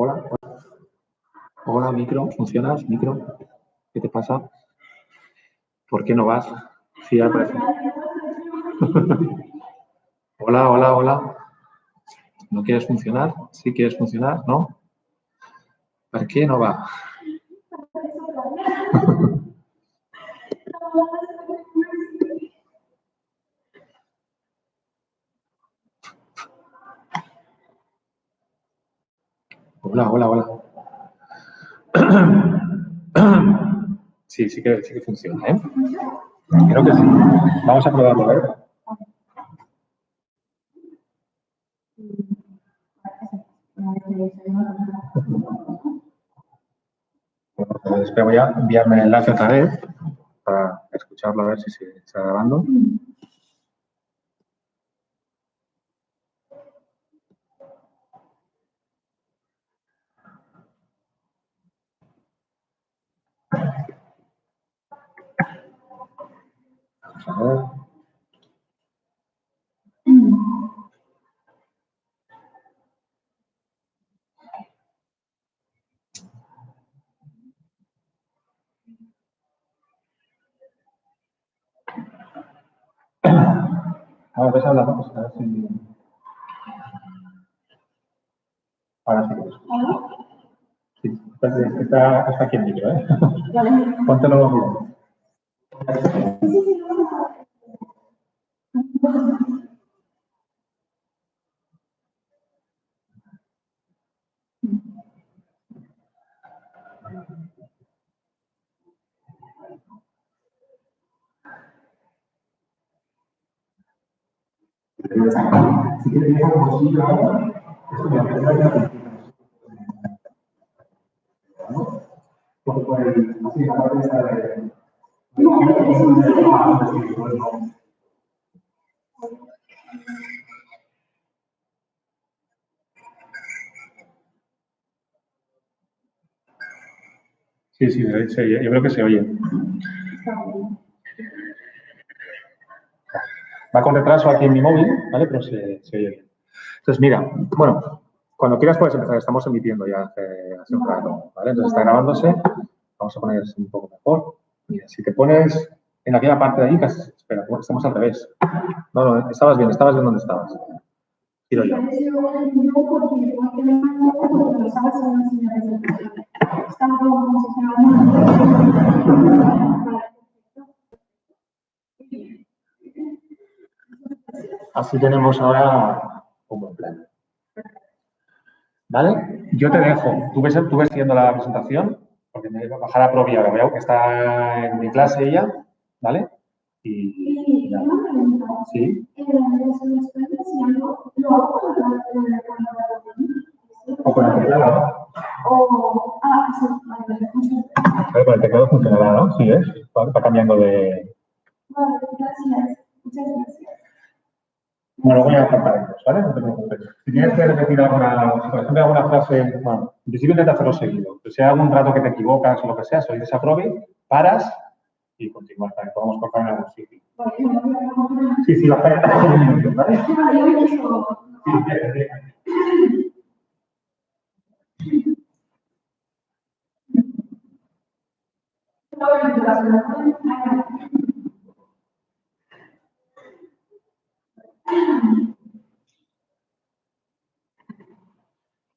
Hola, hola. Hola, micro. ¿Funcionas, micro? ¿Qué te pasa? ¿Por qué no vas? Sí, aparece. Hola, hola, hola. ¿No quieres funcionar? ¿Sí quieres funcionar? ¿No? ¿Por qué no va? Hola, hola, hola. Sí, sí que funciona, ¿eh? Creo que sí. Vamos a probarlo, a ver. Bueno, espera, voy a enviarme el enlace otra vez para escucharlo, a ver si se está grabando. Vamos a ver. Ahora ves hablando, pues a ver si... Ahora sí que lo escucho. Sí, está aquí el micro, ¿eh? Póntelo bien. Si quieres, deja como si yo ahora. Porque por el, así, la parte esta de... Sí, sí, yo creo que se oye. Va con retraso aquí en mi móvil, ¿vale? Pero se oye bien. Entonces, mira, bueno, cuando quieras puedes empezar. Estamos emitiendo ya hace un rato, ¿vale? Entonces está grabándose. Vamos a poner un poco mejor. Mira, si te pones en aquella parte de ahí, espera, estamos al revés. No, estabas bien donde estabas. Tiro yo. Así tenemos ahora un buen plan. ¿Vale? Yo te dejo. Tú ves siguiendo la presentación, porque me voy a bajar a Provi ahora. Veo que está en mi clase ella, ¿vale? Y ya. ¿Sí? O con el teclado. Vale, con el teclado funcionará, ¿no? Sí, ¿es? Va cambiando de... Vale, gracias. Muchas gracias. Bueno, voy a compartirlos, ¿vale? No te preocupes. Si tienes que repetir alguna, por ejemplo, alguna frase, bueno, en principio intenta hacerlo seguido. Si hay algún rato que te equivocas o lo que sea, si desaprobe, paras y continúas para que podamos cortar en algún sitio. Sí, sí, va a estar un minuto, ¿vale?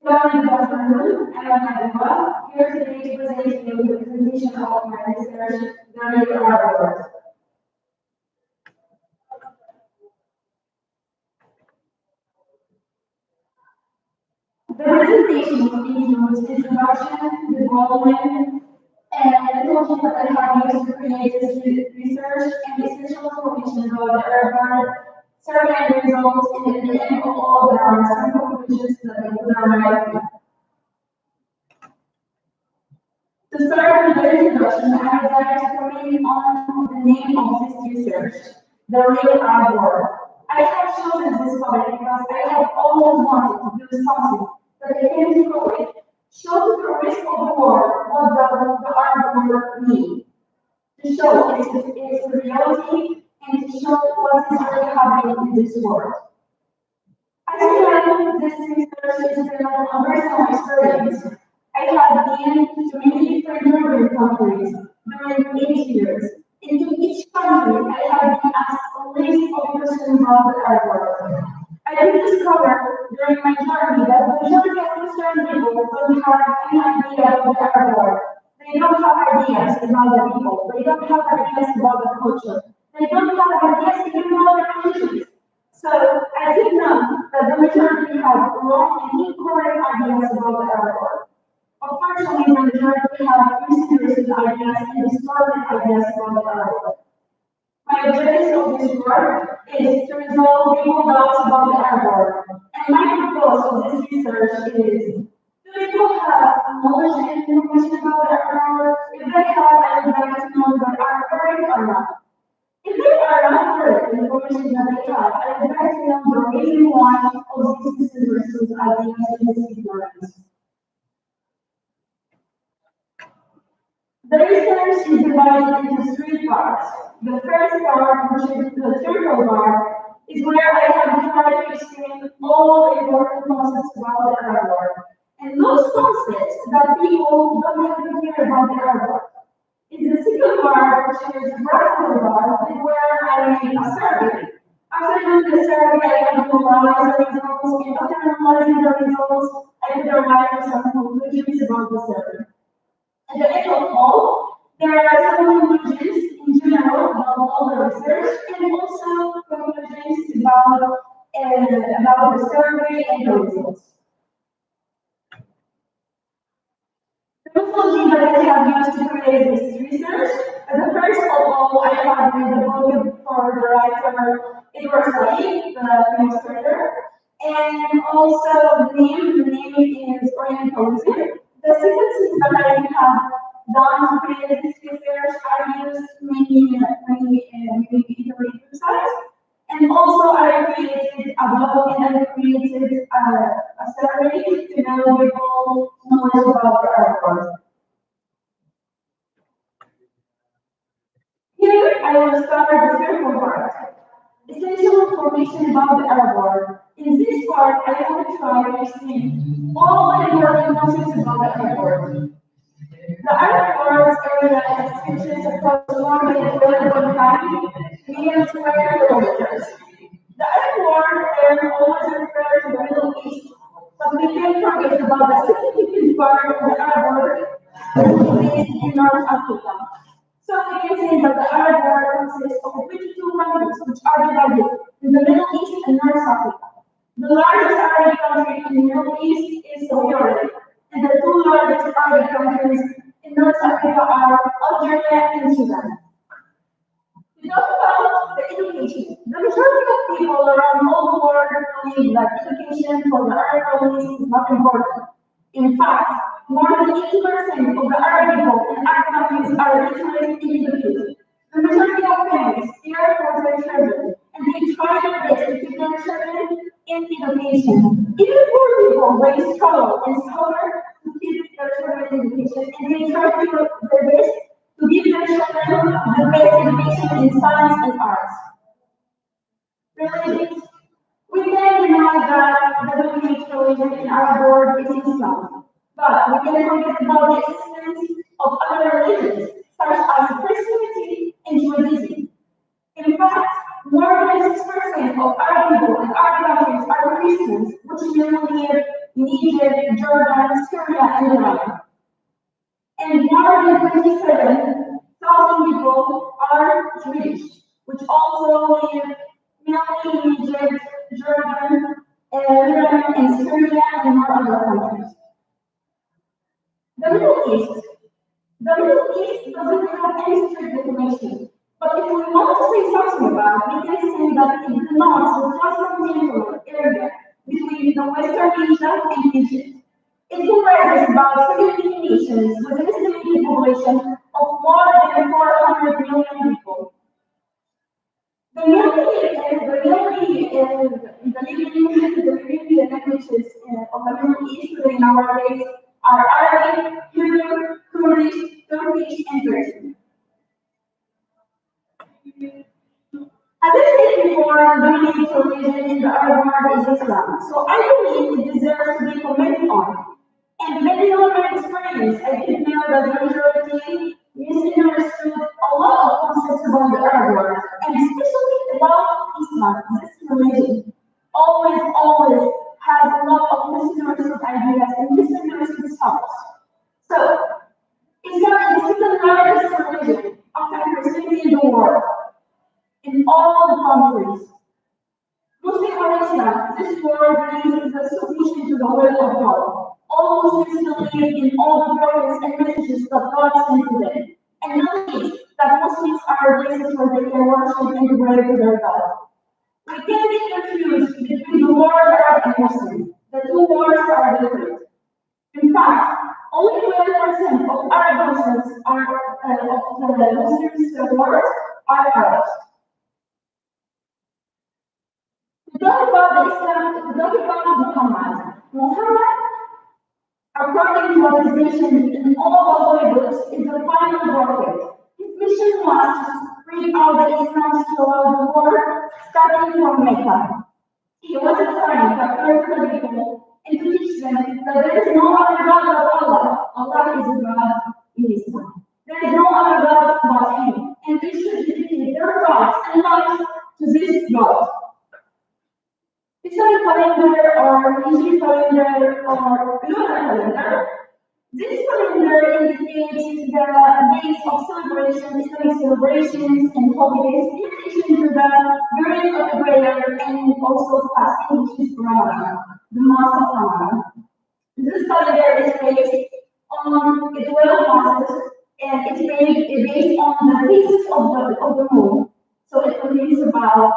Good afternoon, I'm here today to present you the presentation of my research, Learning Laboratories. The presentation includes introduction, development, and methodology that I have used to create this research and essential information about the urban survey results and the end of all the some conclusions that I put on my. To start with the introduction, I would like to comment on the name of this research, the Real Arbor. I have chosen this topic because I have always wanted to do something that I can do it, show the rest of the world what the Arbor means, to show its reality and to show what is really happening in this world. As you know, this research is built on personal experience. I have been to many different European countries during 8 years. In each country, I have been asked a list of questions about the artwork. I did discover during my journey that the majority of concerned people don't have any idea of the artwork. They don't have ideas about the people. They don't have ideas about the culture. They don't have ideas even about the religions. So I did know that the majority have wrong and incorrect ideas about the artwork. Unfortunately, the majority have conspiracy ideas and distorted ideas about the artwork. My objective of this work is to resolve people doubts about the artwork. And my purpose of this research is, do people have knowledge and information about the artwork? If they have, I would like to know that are correct or not. If they are not correct information that they have, I would like to know the reason why of these considerations are being used in ignorance. The research is divided into three parts. The first part, which is the theoretical part, is where I have tried to explain all the important concepts about the artwork. And those concepts that people don't have to hear about the artwork. In the second part, which is the practical part, is where I make a survey. After doing the survey, I can analyze the results, and after analyzing the results, I can arrive at some conclusions about the survey. At the end of all, there are some conclusions in general about all the research and also conclusions about the survey and the results. The methodology that I have used to create this research, the first of all, I have used the book for the writer Edward Said, the illustrator, and also the name is Orientalism. The sequences that I have done to create this research, I used many websites, and also I created a blog and I created a survey to know people knowledge about the artwork. Here I will start the circle part. Essential information about the artwork. In this part, I will try to explain all the important concepts about the artwork. The artwork area stretches across 1.5 million square kilometers. The artwork area always refers to the Middle East, but we can't forget about the significant part of the artwork that is in North Africa. So we can say that the artwork consists of 22 countries which are divided in the Middle East and North Africa. The largest Arabic country in the Middle East is Saudi Arabia, and the two largest Arabic countries in North Africa are Algeria and Sudan. To talk about the education, the majority of people around all the world believe that education for the Arab communities is not important. In fact, more than 80% of the Arab people in Arab countries are literate in education. The majority of parents care for their children, and they try their best to keep their children in education. Even poor people, they struggle and suffer to keep their children in education, and they try to do their best to give their children the best education in science and arts. Religions. We can deny that the dominant religion in our world is Islam, but we can forget about the existence of other religions, such as Christianity and Judaism. In fact, more than 6% of Arab people in Arab countries are Christians, which mainly live in Egypt, Jordan, Syria, and Iran. And more than 27,000 people are Jewish, which also live mainly in Egypt, Jordan, Iran, and Syria, and more other countries. The Middle East. The Middle East doesn't have any strict definition, but if we want to say something about it, we can say that it belongs to the transcontinental area between the Western Asia and Egypt. It comprises about 17 nations with an estimated population of more than 400 million people. The living languages of the Middle East today nowadays are Arabic, Hebrew, Kurdish, Turkish, and Persian. As I said before, the dominating religion in the Arab world is Islam. So I believe it deserves to be commented on. And based on my experience, I did know that the majority misunderstood a lot of concepts about the Arab world, and especially about Islam, this religion. Always has a lot of misunderstood ideas and misunderstood thoughts. So, Islam is the largest religion after Christianity in the world, in all the countries. Muslim or Islam, this word means the submission to the will of God. All Muslims believe in all the prophets and messages that God sent to them, and believe that Muslims are places where they can worship and pray to their God. We can be confused between the word Arab and Muslim. The two words are different. In fact, only 12% of Arab Muslims of the Muslims words are Arabs. To talk about Islam, to talk about Muhammad. Muhammad, according to what is mentioned in all the holy books, is the final prophet. His mission was to spread out the Islam throughout the world, starting from Mecca. He was a friend that turned to the people and to teach them that there is no other God but Allah. Allah is the God in Islam. There is no other God but Him, and they should dedicate their thoughts and lives to this God. Islamic calendar or Hijri calendar or lunar calendar. This calendar indicates the days of celebration, Islamic celebrations and holidays, in addition to the during of prayer and also fasting, which is Ramadan, the month of Ramadan. This calendar is based on 12 months and it's based on the phases of the moon. So it contains about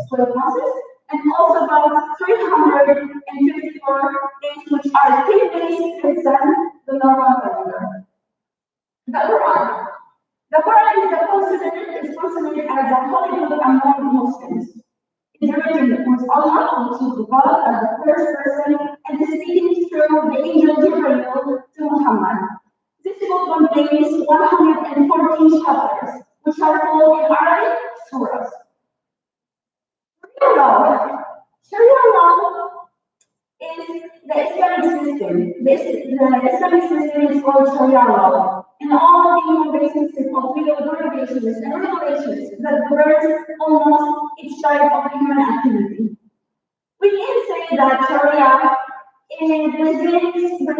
12 months and also about 354 days, which are 10 days less than the normal calendar. The Quran. The Quran is considered as a holy book among Muslims. It's written with Allah, which is God as the first person, and is speaking through the angel Gabriel to Muhammad. This book contains 114 chapters, which are called in Arabic surahs. Sharia law is the Islamic system. The Islamic system is called Sharia law. And all the human basis of legal regulations and regulations that governs almost each type of human activity. We can say that Sharia represents the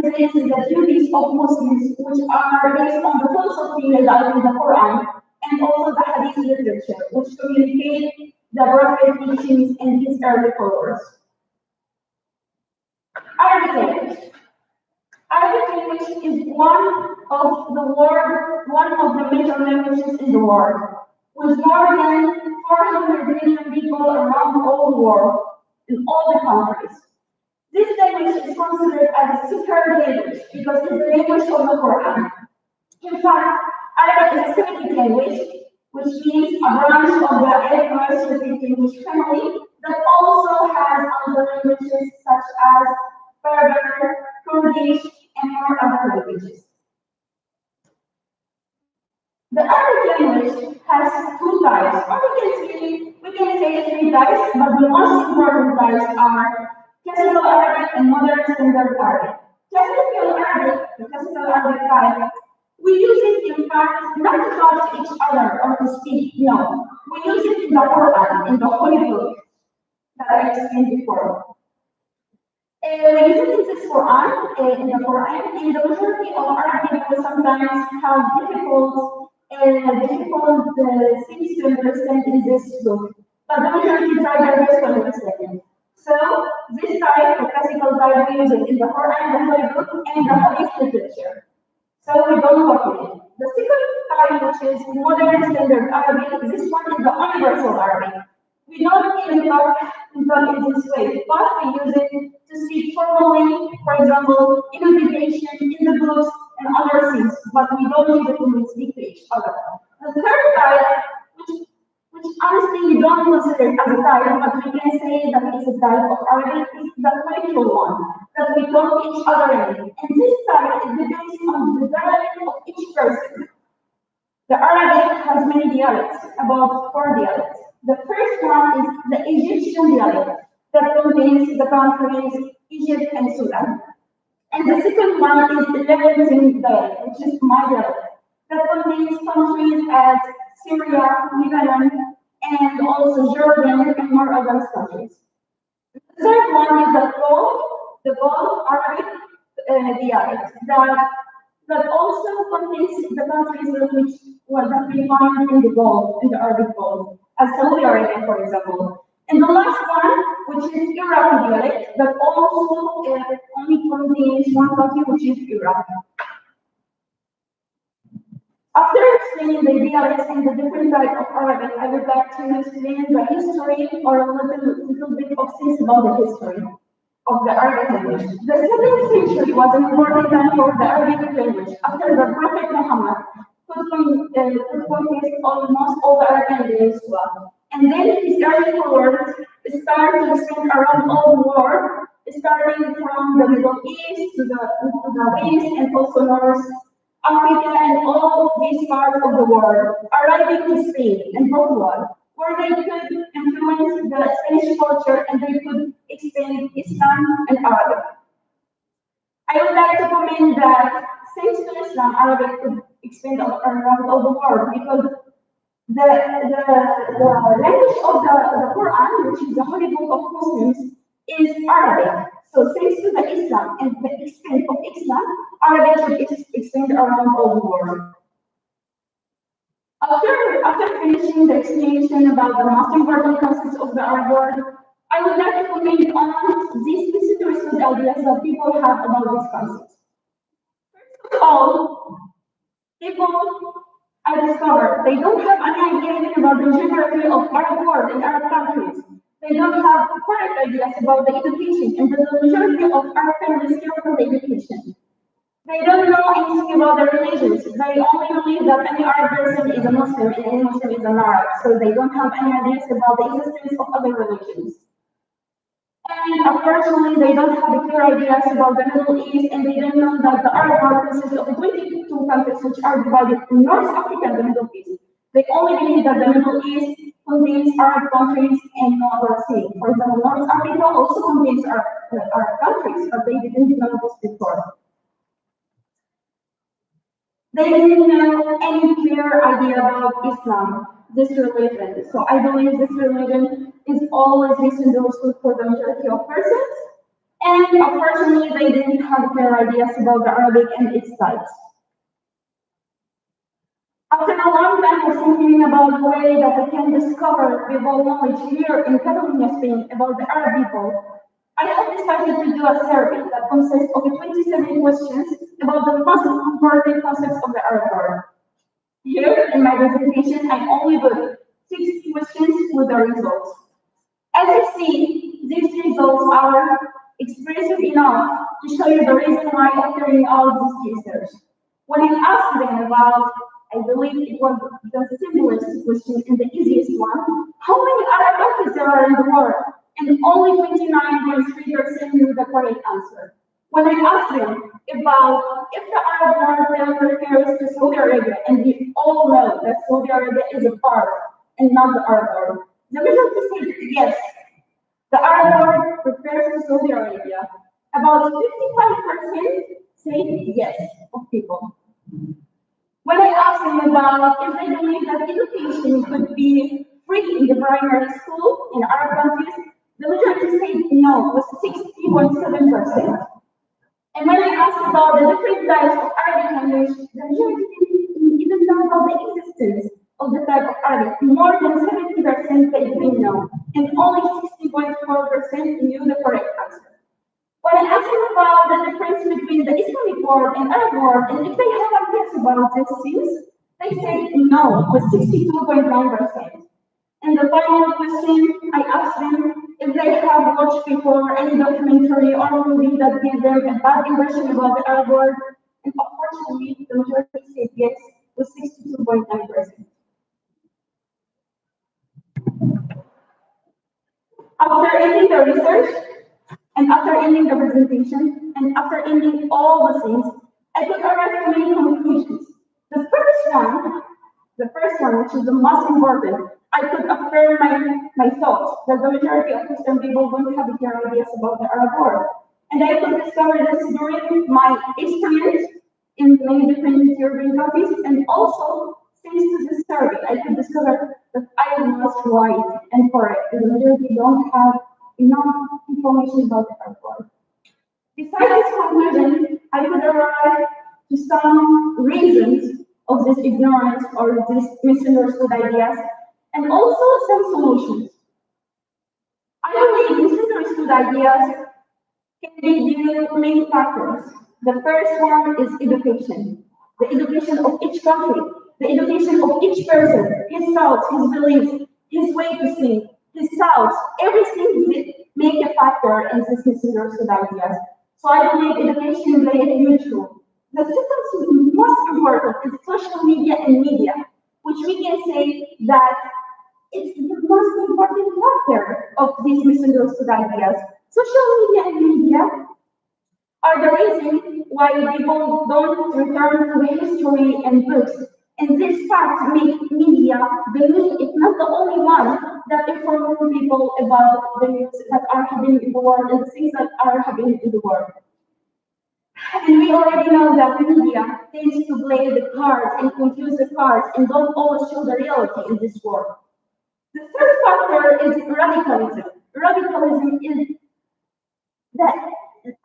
duties of Muslims, which are based on the philosophy that in the Quran and also the Hadith literature, which communicate the Prophet teachings and his early followers. Arabic language. Arabic language is one of the major languages in the world, with more than 400 million people around all the world, in all the countries. This language is considered as a sacred language because it's the language of the Quran. In fact, Arabic is a Semitic language, which means a branch of the Arab-Semitic language family that also has other languages such as Berber, Kurdish, and more other languages. The Arabic language has two types, or we can say three types, but the most important types are Classical Arabic and Modern Standard Arabic. Classical Arabic, the Classical Arabic type, we use it in fact not to talk to each other or to speak, no. We use it in the Quran, in the Holy Book that I explained before. We use it in the Quran, and the majority of Arab people sometimes have difficult things to understand in this book, but the majority try their best to understand it. So this type, the classical type, we use it in the Quran, the Holy Book, and the Hadith literature. So we don't work with it. The second type, which is Modern Standard Arabic, this one is the Universal Arabic. We don't even talk in this way, but we use it to speak formally, for example, in navigation, in the books, and other things, but we don't use it when we speak to each other. The third type, which honestly we don't consider as a type, but we can say that it's a type of Arabic, is the colloquial one, that we talk to each other in. And this type is based on the dialect of each person. The Arabic has many dialects, about 4 dialects. The first one is the Egyptian dialect that contains the countries Egypt and Sudan. And the second one is the Levantine dialect, which is my dialect, that contains countries as Syria, Lebanon, and also Jordan and more advanced countries. The third one is the Gulf Arabic dialect that also contains the countries which were that we find in the Gulf, in the Arabic Gulf, as Saudi Arabia, for example. And the last one, which is Iraqi dialect, that also only contains one country, which is Iraq. After explaining the dialects and the different types of Arabic, I would like to explain the history or a little bit of things about the history of the Arabic language. The 7th century was an important time for the Arabic language after the Prophet Muhammad could conquer almost all the Arabian peninsula. And then his early followers started to expand around all the world, starting from the Middle East to the East and also North Africa and all these parts of the world, arriving to Spain and Portugal, where they could influence the Spanish culture and they could expand Islam and Arabic. I would like to comment that thanks to Islam, Arabic could expand around all the world because the language of the Quran, which is the holy book of Muslims, is Arabic. So thanks to the Islam and the extent of Islam, Arabic should extend around all the world. After finishing the explanation about the most important concepts of the Arab world, I would like to comment on these misunderstood ideas that people have about these concepts. First of all, people I discovered they don't have any idea about the geography of Arab world and Arab countries. They don't have correct ideas about the education and the majority of Arab families care for the education. They don't know anything about their religions. They only believe that any Arab person is a Muslim and any Muslim is an Arab. So they don't have any ideas about the existence of other religions. And unfortunately, they don't have clear ideas about the Middle East, and they don't know that the Arab world consists of 22 countries which are divided in North Africa and the Middle East. They only believe that the Middle East contains Arab countries and no other thing. For example, North Africa also contains Arab countries, but they didn't know this before. They didn't know any clear idea about Islam, this religion. So I believe this religion is always misunderstood for the majority of persons. And unfortunately, they didn't have clear ideas about the Arabic and its types. After a long time of thinking about the way that we can discover global knowledge here in Catalonia, Spain, about the Arab people, I have decided to do a survey that consists of 27 questions about the most important concepts of the Arab world. Here in my presentation, I only put 6 questions with the results. As you see, these results are expressive enough to show you the reason why I'm doing all this research. When I asked them about, I believe it was the simplest question and the easiest one, how many Arab countries there are in the world? And only 29.3% knew the correct answer. When I asked them about if the Arab world refers to Saudi Arabia, and we all know that Saudi Arabia is a part and not the Arab world, the majority said yes. The Arab world refers to Saudi Arabia. About 55% said yes of people. When I asked them about if they believe that education could be free in the primary school in Arab countries, the majority said no, was 60.7%. And when I asked about the different types of Arabic language, the majority didn't even know about the existence of the type of Arabic. More than 70% they didn't know, and only 60.4% knew the correct answer. When I asked them about the difference between the Islamic world and Arab world, and if they have ideas about these things, they said no, with 62.9%. And the final question, I asked them if they have watched before any documentary or movie that gave them a bad impression about the Arab world, and unfortunately, the majority said yes, with 62.9%. After ending the research, and after ending the presentation, and after ending all the things, I could arrive to many conclusions. The first one, which is the most important, I could affirm my thoughts that the majority of Muslim people don't have clear ideas about the Arab world. And I could discover this during my experience in many different European countries, and also thanks to this survey, I could discover that I was right and correct. The majority don't have enough information about the Arab world. Besides this conclusion, I could arrive to some reasons of this ignorance or these misunderstood ideas, and also some solutions. I believe misunderstood ideas can be due to many factors. The first one is education. The education of each country, the education of each person, his thoughts, his beliefs, his way to think, his thoughts, everything make a factor in this misunderstood ideas. So I believe education plays a huge role. The second most important is social media and media, which we can say that it's the most important factor of these misunderstood ideas. Social media and media are the reason why people don't return to the history and books. And this fact makes media believe it's not the only one that informs people about the news that are happening in the world and things that are happening in the world. And we already know that media tends to play the cards and confuse the cards and don't always show the reality in this world. The third factor is radicalism. Radicalism is that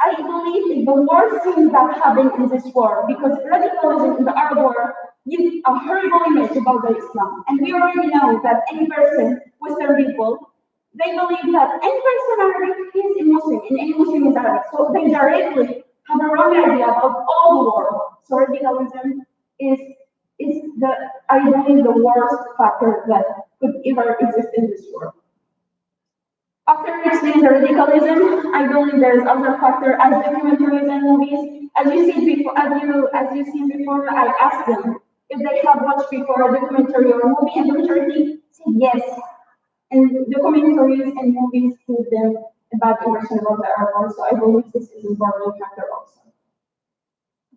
I believe is the worst thing that happened in this world, because radicalism in the Arab world gives a horrible image about the Islam. And we already know that any person, Western people, they believe that any person Arabic is a Muslim and any Muslim is Arabic. So they directly have a wrong idea about all the world. So radicalism is the, I believe, the worst factor that could ever exist in this world. After explaining the radicalism, I believe there is other factor as documentaries and movies. As you see before, I asked them if they have watched before a documentary or a movie, and the majority said yes. And documentaries and movies give them a bad impression about the Arab world, so I believe this is an important factor also.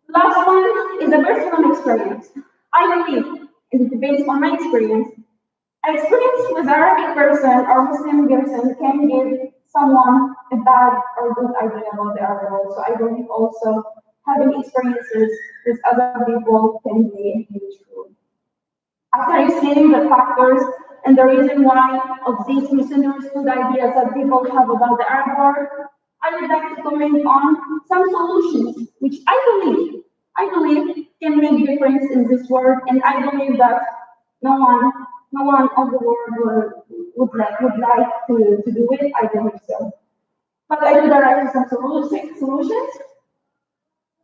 Last one is a personal experience. I believe, and it depends on my experience, an experience with Arabic person or Muslim person can give someone a bad or good idea about the Arab world. So I believe also having experiences with other people can be a huge role. After explaining the factors and the reason why of these misunderstood ideas that people have about the Arab world, I would like to comment on some solutions which I believe can make a difference in this world, and I believe that no one of the world would like to do it. I believe so. But I would arrive to some solutions.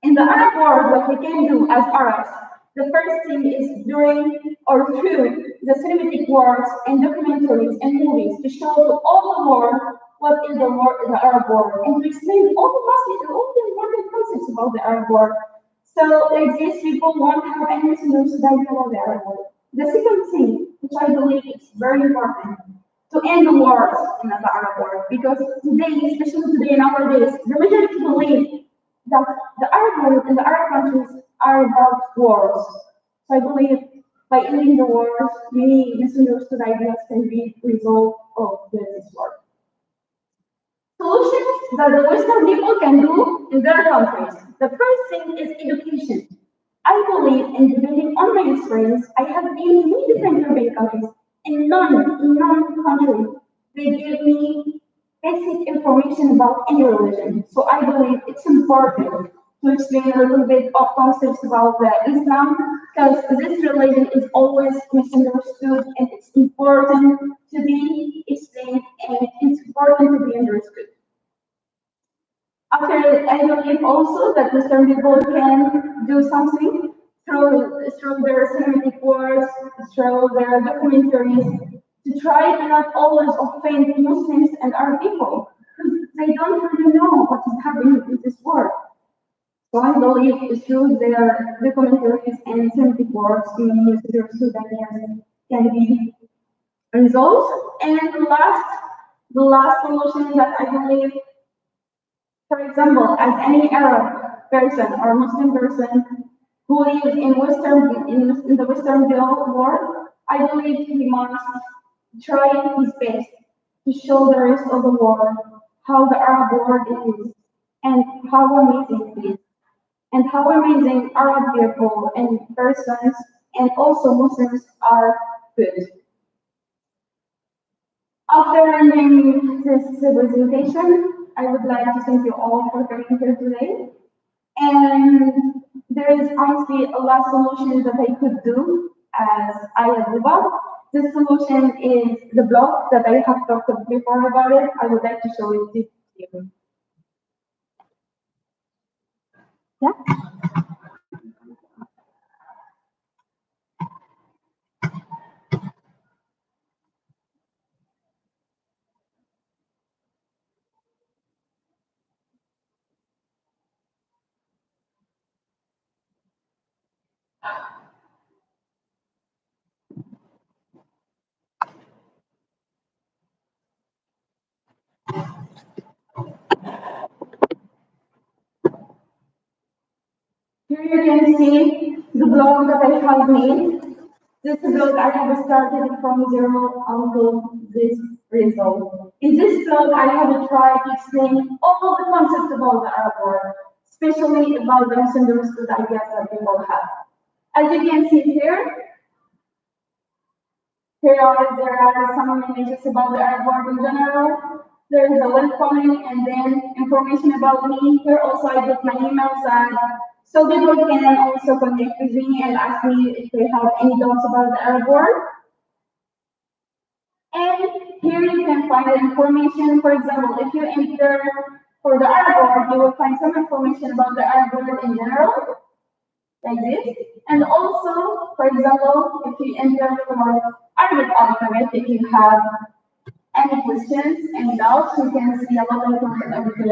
In the Arab world, what we can do as Arabs, the first thing is during or through the cinematic works and documentaries and movies to show to all the world what is the Arab world, and to explain all the important concepts about the Arab world. So like these people won't have any misunderstood idea about the Arab world. The second thing, which I believe is very important, to end the wars in the Arab world, because today, especially today nowadays, the majority believe that the Arab world and the Arab countries are about wars. So I believe by ending the wars, many misunderstood ideas can be resolved of this world. Solutions that the Western people can do in their countries. The first thing is education. I believe, and depending on my experience, I have been in many different European countries, and none country they give me basic information about any religion. So I believe it's important to explain a little bit of concepts about the Islam, because this religion is always misunderstood, and it's important to be explained, and it's important to be understood. After, I believe also that Western people can do something through their cinematic works, through their documentaries, to try to not always offend Muslims and our people, because they don't really know what is happening in this world. So I believe through their documentaries and cinematic works, many misunderstood ideas can be resolved. And the last solution that I believe, for example, as any Arab person or Muslim person who lives in the Western world, I believe he must tried his best to show the rest of the world how the Arab world is and how amazing it is and how amazing Arab people and persons and also Muslims are good. After ending this presentation, I would like to thank you all for coming here today. And there is honestly a last solution that I could do as I am Luba. This solution is the blog that I have talked before about it. I would like to show it to you. Yeah. Here you can see the blog that I have made. This blog I have started from zero until this result. In this blog, I have tried to explain all the concepts about the Arab world, especially about the misunderstood ideas that people have. As you can see here, there are some images about the Arab world in general. There is a welcoming and then information about me. Here also I put my emails and so people can also connect with me and ask me if they have any doubts about the Arab world. And here you can find the information. For example, if you enter for the Arab world, you will find some information about the Arab world in general, like this. And also, for example, if you enter for Arabic alphabet, if you have any questions, any doubts, you can see a lot of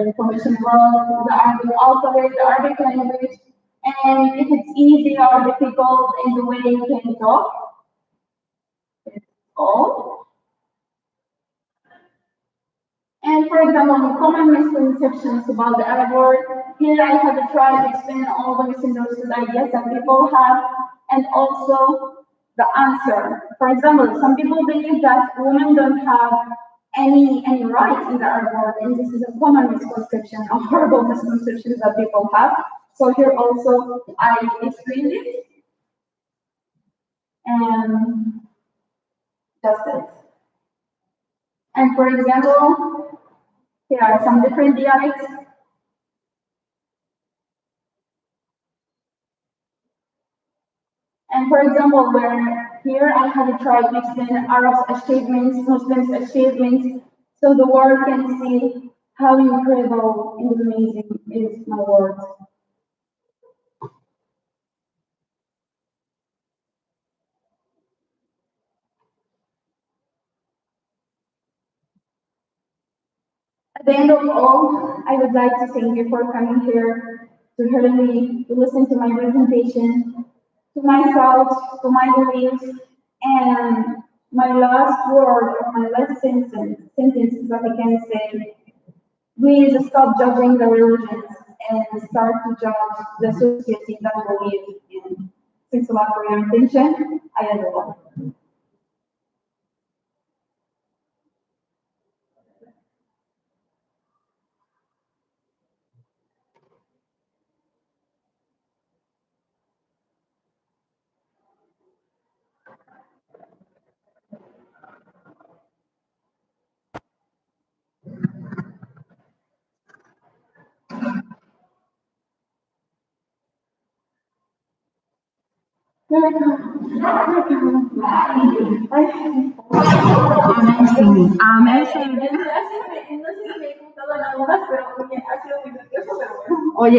information about the Arabic alphabet, the Arabic language, and if it's easy or difficult in the way you can talk. It's all. And for example, common misconceptions about the Arab world. Here I have tried to explain all the misunderstood ideas that people have, and also the answer. For example, some people believe that women don't have any rights in the Arab world, and this is a common misconception, a horrible misconception that people have. So here also I explained it, and that's it. And for example, here are some different dialects. And for example, where here I have tried to explain Arabs' achievements, Muslims' achievements, so the world can see how incredible and amazing is my world. At the end of all, I would like to thank you for coming here to hear me, to listen to my presentation, to my thoughts, to my beliefs, and my last word or my last sentence that I can say, please stop judging the religions and start to judge the society that we live in. Thanks a lot for your attention. I am the one. Oye,